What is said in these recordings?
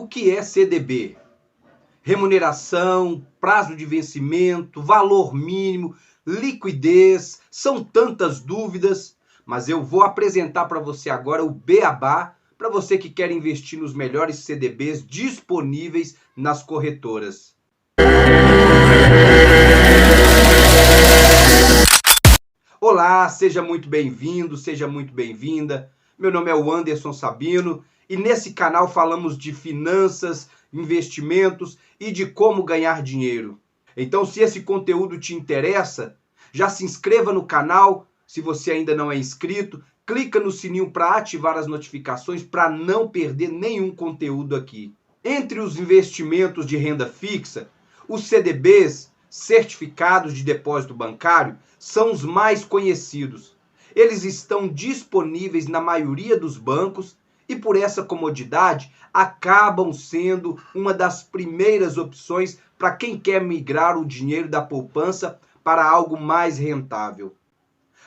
que é CDB? Remuneração, prazo de vencimento, valor mínimo, liquidez, são tantas dúvidas, mas eu vou apresentar para você agora o beabá para você que quer investir nos melhores CDBs disponíveis nas corretoras. Olá, seja muito bem-vindo, seja muito bem-vinda. Meu nome é o Anderson Sabino e nesse canal falamos de finanças, investimentos e de como ganhar dinheiro. Então, se esse conteúdo te interessa, já se inscreva no canal. Se você ainda não é inscrito, clica no sininho para ativar as notificações para não perder nenhum conteúdo aqui. Entre os investimentos de renda fixa, os CDBs, certificados de depósito bancário, são os mais conhecidos. Eles estão disponíveis na maioria dos bancos e, por essa comodidade, acabam sendo uma das primeiras opções para quem quer migrar o dinheiro da poupança para algo mais rentável.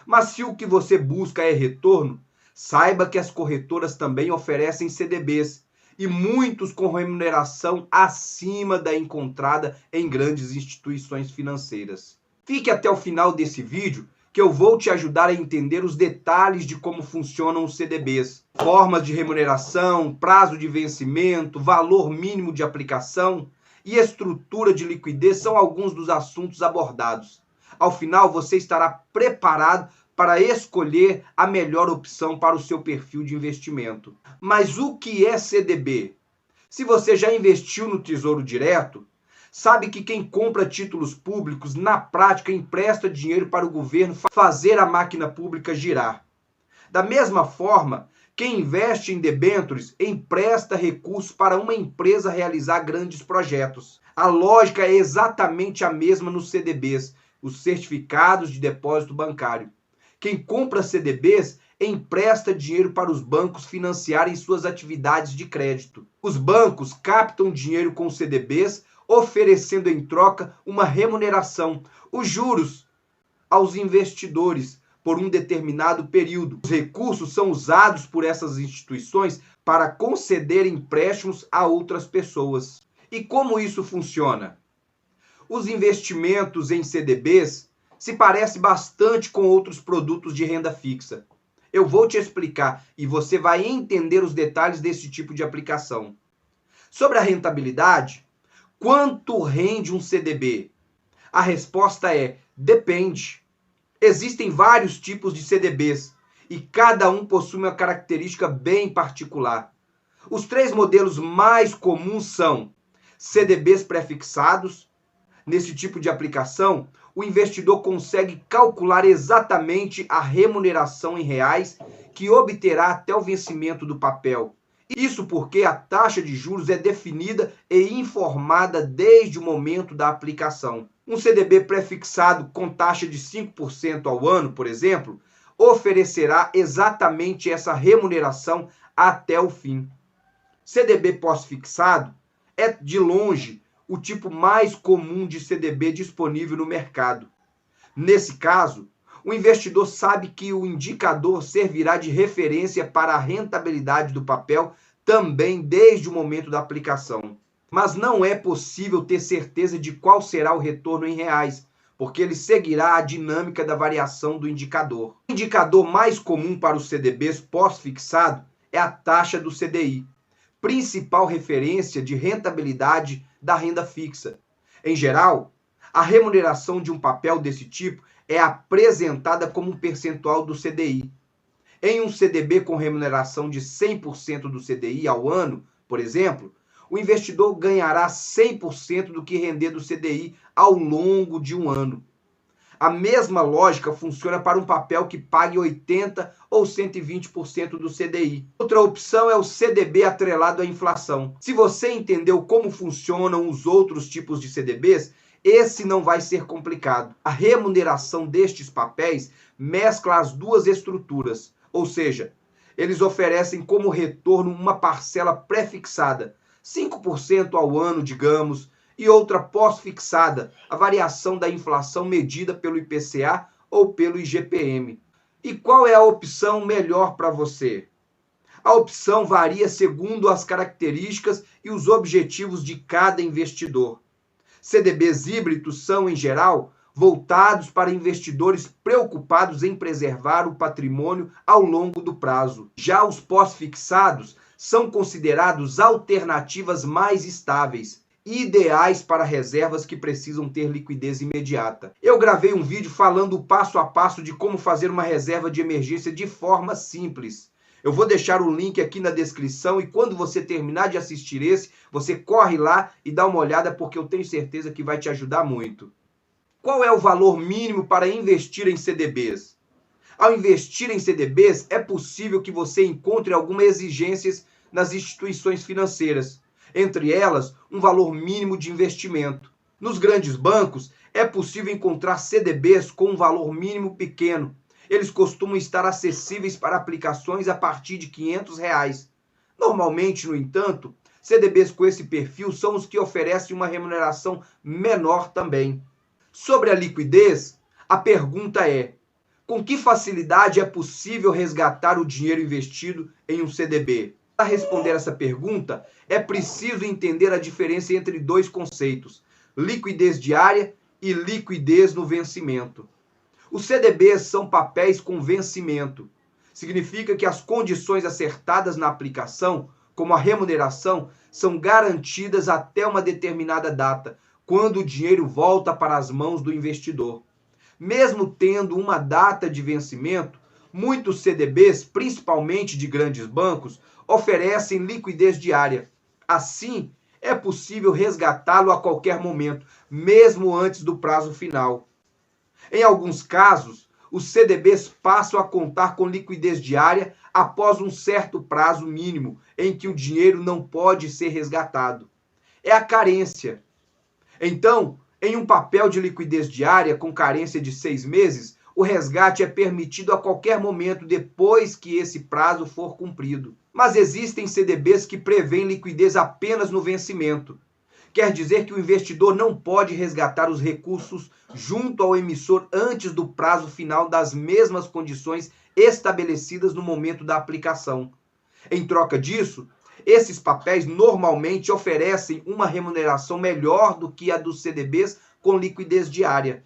Mas se o que você busca é retorno, saiba que as corretoras também oferecem CDBs e muitos com remuneração acima da encontrada em grandes instituições financeiras. Fique até o final desse vídeo que eu vou te ajudar a entender os detalhes de como funcionam os CDBs, formas de remuneração, prazo de vencimento, valor mínimo de aplicação e estrutura de liquidez são alguns dos assuntos abordados. Ao final, você estará preparado para escolher a melhor opção para o seu perfil de investimento. Mas o que é CDB? Se você já investiu no Tesouro Direto, sabe que quem compra títulos públicos, na prática, empresta dinheiro para o governo fazer a máquina pública girar. Da mesma forma, quem investe em debêntures empresta recursos para uma empresa realizar grandes projetos. A lógica é exatamente a mesma nos CDBs, os certificados de depósito bancário. Quem compra CDBs empresta dinheiro para os bancos financiarem suas atividades de crédito. Os bancos captam dinheiro com CDBs, oferecendo em troca uma remuneração, os juros, aos investidores por um determinado período. Os recursos são usados por essas instituições para conceder empréstimos a outras pessoas. E como isso funciona? Os investimentos em CDBs se parecem bastante com outros produtos de renda fixa. Eu vou te explicar e você vai entender os detalhes desse tipo de aplicação. Sobre a rentabilidade, quanto rende um CDB? A resposta é: depende. Existem vários tipos de CDBs e cada um possui uma característica bem particular. Os três modelos mais comuns são CDBs prefixados. Nesse tipo de aplicação, o investidor consegue calcular exatamente a remuneração em reais que obterá até o vencimento do papel. Isso porque a taxa de juros é definida e informada desde o momento da aplicação. Um CDB prefixado com taxa de 5% ao ano, por exemplo, oferecerá exatamente essa remuneração até o fim. CDB pós-fixado é, de longe, o tipo mais comum de CDB disponível no mercado. Nesse caso, o investidor sabe que o indicador servirá de referência para a rentabilidade do papel também desde o momento da aplicação. Mas não é possível ter certeza de qual será o retorno em reais, porque ele seguirá a dinâmica da variação do indicador. O indicador mais comum para os CDBs pós-fixado é a taxa do CDI, principal referência de rentabilidade da renda fixa. Em geral, a remuneração de um papel desse tipo é apresentada como um percentual do CDI. Em um CDB com remuneração de 100% do CDI ao ano, por exemplo, o investidor ganhará 100% do que render do CDI ao longo de um ano. A mesma lógica funciona para um papel que pague 80% ou 120% do CDI. Outra opção é o CDB atrelado à inflação. Se você entendeu como funcionam os outros tipos de CDBs, esse não vai ser complicado. A remuneração destes papéis mescla as duas estruturas, ou seja, eles oferecem como retorno uma parcela pré-fixada, 5% ao ano, digamos, e outra pós-fixada, a variação da inflação medida pelo IPCA ou pelo IGPM. E qual é a opção melhor para você? A opção varia segundo as características e os objetivos de cada investidor. CDBs híbridos são, em geral, voltados para investidores preocupados em preservar o patrimônio ao longo do prazo. Já os pós-fixados são considerados alternativas mais estáveis, ideais para reservas que precisam ter liquidez imediata. Eu gravei um vídeo falando o passo a passo de como fazer uma reserva de emergência de forma simples. Eu vou deixar o link aqui na descrição e quando você terminar de assistir esse, você corre lá e dá uma olhada porque eu tenho certeza que vai te ajudar muito. Qual é o valor mínimo para investir em CDBs? Ao investir em CDBs, é possível que você encontre algumas exigências nas instituições financeiras. Entre elas, um valor mínimo de investimento. Nos grandes bancos, é possível encontrar CDBs com um valor mínimo pequeno. Eles costumam estar acessíveis para aplicações a partir de R$500. Normalmente, no entanto, CDBs com esse perfil são os que oferecem uma remuneração menor também. Sobre a liquidez, a pergunta é: com que facilidade é possível resgatar o dinheiro investido em um CDB? Para responder essa pergunta, é preciso entender a diferença entre dois conceitos: liquidez diária e liquidez no vencimento. Os CDBs são papéis com vencimento. Significa que as condições acertadas na aplicação, como a remuneração, são garantidas até uma determinada data, quando o dinheiro volta para as mãos do investidor. Mesmo tendo uma data de vencimento, muitos CDBs, principalmente de grandes bancos, oferecem liquidez diária. Assim, é possível resgatá-lo a qualquer momento, mesmo antes do prazo final. Em alguns casos, os CDBs passam a contar com liquidez diária após um certo prazo mínimo em que o dinheiro não pode ser resgatado. É a carência. Então, em um papel de liquidez diária com carência de 6 meses, o resgate é permitido a qualquer momento depois que esse prazo for cumprido. Mas existem CDBs que prevêem liquidez apenas no vencimento. Quer dizer que o investidor não pode resgatar os recursos junto ao emissor antes do prazo final das mesmas condições estabelecidas no momento da aplicação. Em troca disso, esses papéis normalmente oferecem uma remuneração melhor do que a dos CDBs com liquidez diária.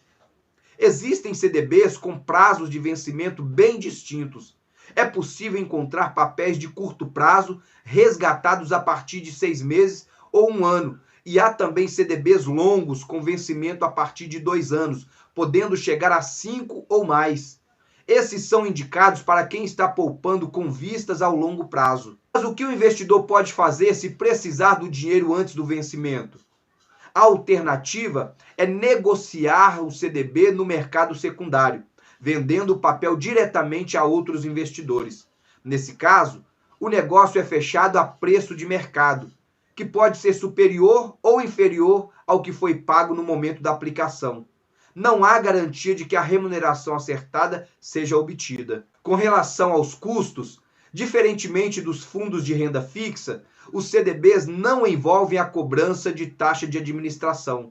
Existem CDBs com prazos de vencimento bem distintos. É possível encontrar papéis de curto prazo resgatados a partir de 6 meses ou 1 ano. E há também CDBs longos com vencimento a partir de 2 anos, podendo chegar a 5 ou mais. Esses são indicados para quem está poupando com vistas ao longo prazo. Mas o que o investidor pode fazer se precisar do dinheiro antes do vencimento? A alternativa é negociar o CDB no mercado secundário, vendendo o papel diretamente a outros investidores. Nesse caso, o negócio é fechado a preço de mercado, que pode ser superior ou inferior ao que foi pago no momento da aplicação. Não há garantia de que a remuneração acertada seja obtida. Com relação aos custos, diferentemente dos fundos de renda fixa, os CDBs não envolvem a cobrança de taxa de administração.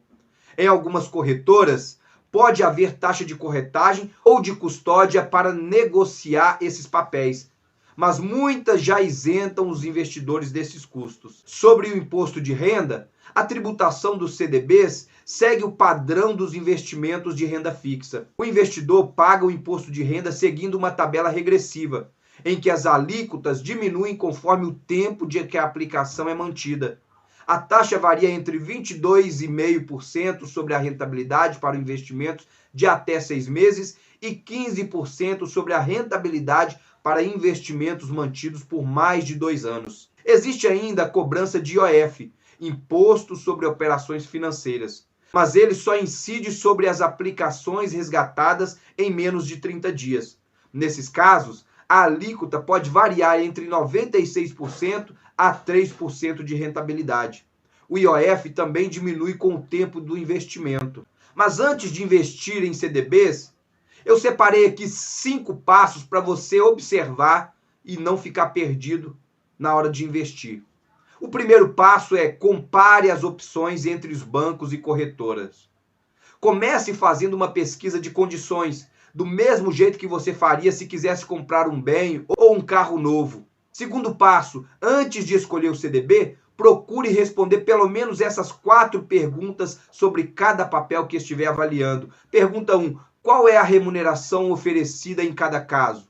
Em algumas corretoras, pode haver taxa de corretagem ou de custódia para negociar esses papéis, mas muitas já isentam os investidores desses custos. Sobre o imposto de renda, a tributação dos CDBs segue o padrão dos investimentos de renda fixa. O investidor paga o imposto de renda seguindo uma tabela regressiva, em que as alíquotas diminuem conforme o tempo de que a aplicação é mantida. A taxa varia entre 22,5% sobre a rentabilidade para investimentos de até 6 meses e 15% sobre a rentabilidade para investimentos mantidos por mais de 2 anos. Existe ainda a cobrança de IOF, Imposto sobre Operações Financeiras, mas ele só incide sobre as aplicações resgatadas em menos de 30 dias. Nesses casos, a alíquota pode variar entre 96% a 3% de rentabilidade. O IOF também diminui com o tempo do investimento. Mas antes de investir em CDBs, eu separei aqui 5 passos para você observar e não ficar perdido na hora de investir. O primeiro passo é compare as opções entre os bancos e corretoras. Comece fazendo uma pesquisa de condições, do mesmo jeito que você faria se quisesse comprar um bem ou um carro novo. Segundo passo, antes de escolher o CDB, procure responder pelo menos essas 4 perguntas sobre cada papel que estiver avaliando. Pergunta 1. Qual é a remuneração oferecida em cada caso?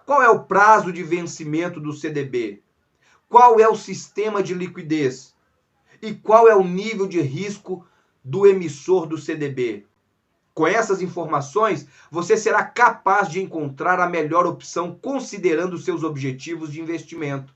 Qual é o prazo de vencimento do CDB? Qual é o sistema de liquidez? E qual é o nível de risco do emissor do CDB? Com essas informações, você será capaz de encontrar a melhor opção considerando seus objetivos de investimento.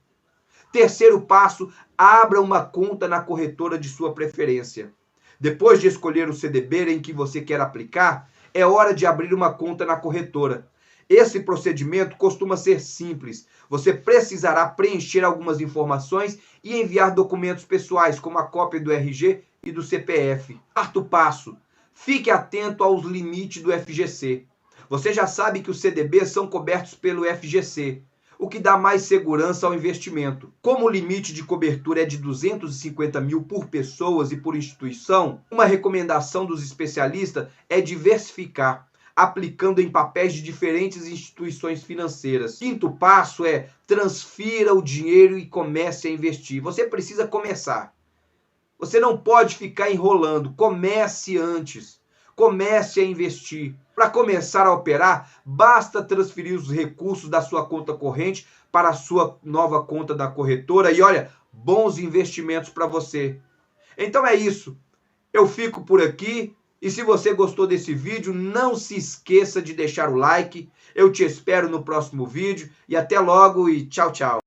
Terceiro passo, abra uma conta na corretora de sua preferência. Depois de escolher o CDB em que você quer aplicar, é hora de abrir uma conta na corretora. Esse procedimento costuma ser simples. Você precisará preencher algumas informações e enviar documentos pessoais, como a cópia do RG e do CPF. Quarto passo, fique atento aos limites do FGC. Você já sabe que os CDBs são cobertos pelo FGC, o que dá mais segurança ao investimento. Como o limite de cobertura é de 250 mil por pessoas e por instituição, uma recomendação dos especialistas é diversificar, aplicando em papéis de diferentes instituições financeiras. Quinto passo é transfira o dinheiro e comece a investir. Você precisa começar. Você não pode ficar enrolando. Comece antes. Comece a investir. Para começar a operar, basta transferir os recursos da sua conta corrente para a sua nova conta da corretora e olha, bons investimentos para você. Então é isso. Eu fico por aqui e se você gostou desse vídeo, não se esqueça de deixar o like. Eu te espero no próximo vídeo e até logo e tchau, tchau.